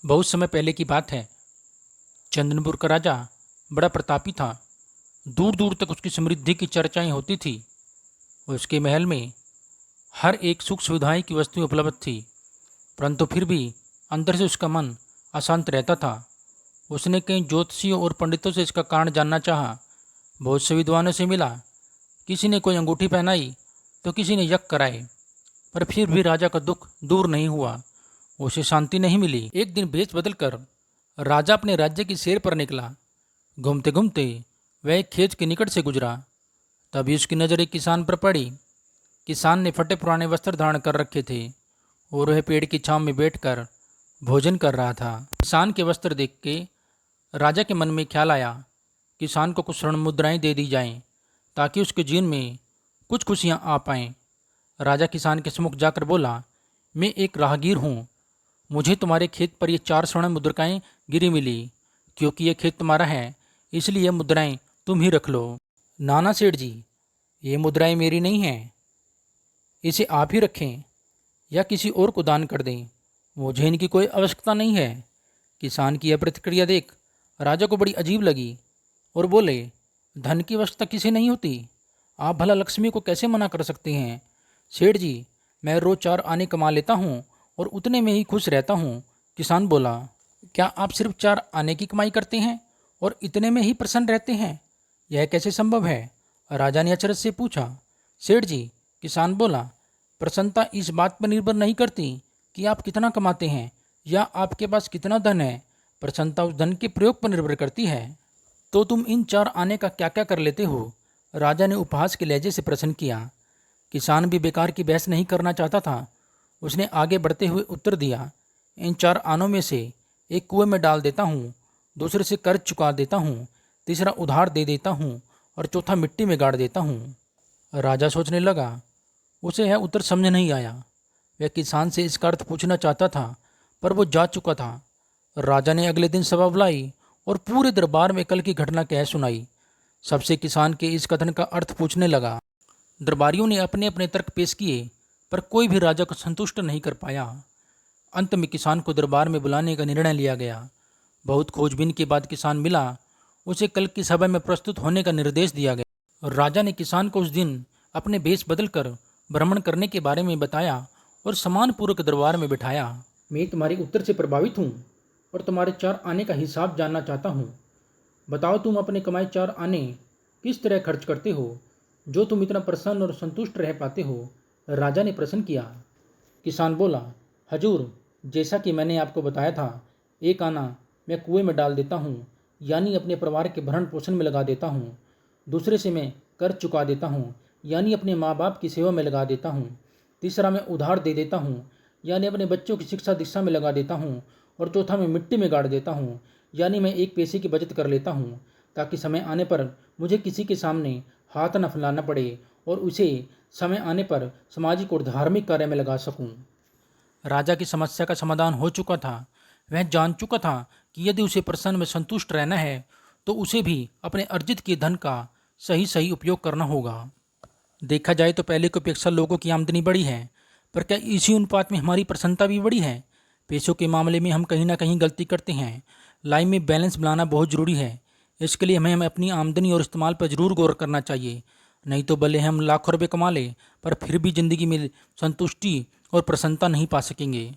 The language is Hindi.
बहुत समय पहले की बात है। चंदनपुर का राजा बड़ा प्रतापी था। दूर दूर तक उसकी समृद्धि की चर्चाएं होती थी। उसके महल में हर एक सुख सुविधाएं की वस्तु उपलब्ध थी, परंतु फिर भी अंदर से उसका मन अशांत रहता था। उसने कई ज्योतिषियों और पंडितों से इसका कारण जानना चाहा। बहुत से विद्वानों से मिला। किसी ने कोई अंगूठी पहनाई तो किसी ने यज्ञ कराए, पर फिर भी राजा का दुख दूर नहीं हुआ। उसे शांति नहीं मिली। एक दिन भेष बदलकर राजा अपने राज्य की सैर पर निकला। घूमते घूमते वह एक खेत के निकट से गुजरा। तभी उसकी नज़र एक किसान पर पड़ी। किसान ने फटे पुराने वस्त्र धारण कर रखे थे और वह पेड़ की छांव में बैठकर भोजन कर रहा था। किसान के वस्त्र देख के राजा के मन में ख्याल आया, किसान को कुछ स्वर्ण मुद्राएं दे दी जाएं ताकि उसके जीवन में कुछ खुशियां आ पाएं। राजा किसान के सम्मुख जाकर बोला, मैं एक राहगीर हूँ। मुझे तुम्हारे खेत पर ये 4 स्वर्ण मुद्रिकाएं गिरी मिली। क्योंकि ये खेत तुम्हारा है, इसलिए ये मुद्राएं तुम ही रख लो। नाना सेठ जी, ये मुद्राएं मेरी नहीं हैं, इसे आप ही रखें या किसी और को दान कर दें। मुझे इनकी कोई आवश्यकता नहीं है। किसान की यह प्रतिक्रिया देख राजा को बड़ी अजीब लगी और बोले, धन की आवश्यकता किसे नहीं होती, आप भला लक्ष्मी को कैसे मना कर सकते हैं। सेठ जी, मैं रोज 4 आने कमा लेता हूँ और उतने में ही खुश रहता हूँ। किसान बोला, क्या आप सिर्फ 4 आने की कमाई करते हैं और इतने में ही प्रसन्न रहते हैं? यह कैसे संभव है? राजा ने अचरज से पूछा। सेठ जी, किसान बोला, प्रसन्नता इस बात पर निर्भर नहीं करती कि आप कितना कमाते हैं या आपके पास कितना धन है। प्रसन्नता उस धन के प्रयोग पर निर्भर करती है। तो तुम इन 4 आने का क्या क्या कर लेते हो? राजा ने उपहास के लहजे से प्रश्न किया। किसान भी बेकार की बहस नहीं करना चाहता था। उसने आगे बढ़ते हुए उत्तर दिया, इन 4 आनों में से एक कुएं में डाल देता हूँ, दूसरे से कर्ज चुका देता हूँ, तीसरा उधार दे देता हूँ और चौथा मिट्टी में गाड़ देता हूँ। राजा सोचने लगा। उसे यह उत्तर समझ नहीं आया। वह किसान से इसका अर्थ पूछना चाहता था, पर वो जा चुका था। राजा ने अगले दिन सभा बुलाई और पूरे दरबार में कल की घटना कह सुनाई। सबसे किसान के इस कथन का अर्थ पूछने लगा। दरबारियों ने अपने अपने तर्क पेश किए, पर कोई भी राजा को संतुष्ट नहीं कर पाया। अंत में किसान को दरबार में बुलाने का निर्णय लिया गया। बहुत खोजबीन के बाद किसान मिला। उसे कल की सभा में प्रस्तुत होने का निर्देश दिया गया। राजा ने किसान को उस दिन अपने भेष बदलकर भ्रमण करने के बारे में बताया और सम्मानपूर्वक दरबार में बिठाया। मैं तुम्हारे उत्तर से प्रभावित हूँ और तुम्हारे 4 आने का हिसाब जानना चाहता हूँ। बताओ, तुम अपने कमाए 4 आने किस तरह खर्च करते हो जो तुम इतना प्रसन्न और संतुष्ट रह पाते हो? राजा ने प्रश्न किया। किसान बोला, हजूर, जैसा कि मैंने आपको बताया था, 1 आना मैं कुएं में डाल देता हूँ, यानी अपने परिवार के भरण पोषण में लगा देता हूँ। दूसरे से मैं कर्ज चुका देता हूँ, यानी अपने माँ बाप की सेवा में लगा देता हूँ। तीसरा मैं उधार दे देता हूँ, यानी अपने बच्चों की शिक्षा दीक्षा में लगा देता हूँ। और चौथा मैं मिट्टी में गाड़ देता हूँ, यानी मैं 1 पैसे की बचत कर लेता हूँ, ताकि समय आने पर मुझे किसी के सामने हाथ न फैलाना पड़े और उसे समय आने पर सामाजिक और धार्मिक कार्य में लगा सकूं। राजा की समस्या का समाधान हो चुका था। वह जान चुका था कि यदि उसे प्रसन्न में संतुष्ट रहना है तो उसे भी अपने अर्जित किए धन का सही सही उपयोग करना होगा। देखा जाए तो पहले की अपेक्षा लोगों की आमदनी बढ़ी है, पर क्या इसी अनुपात में हमारी प्रसन्नता भी बढ़ी है? पैसों के मामले में हम कहीं ना कहीं गलती करते हैं। लाइफ में बैलेंस बनाना बहुत ज़रूरी है। इसके लिए हमें अपनी आमदनी और इस्तेमाल पर ज़रूर गौर करना चाहिए। नहीं तो भले हम लाखों रुपए कमा लें, पर फिर भी ज़िंदगी में संतुष्टि और प्रसन्नता नहीं पा सकेंगे।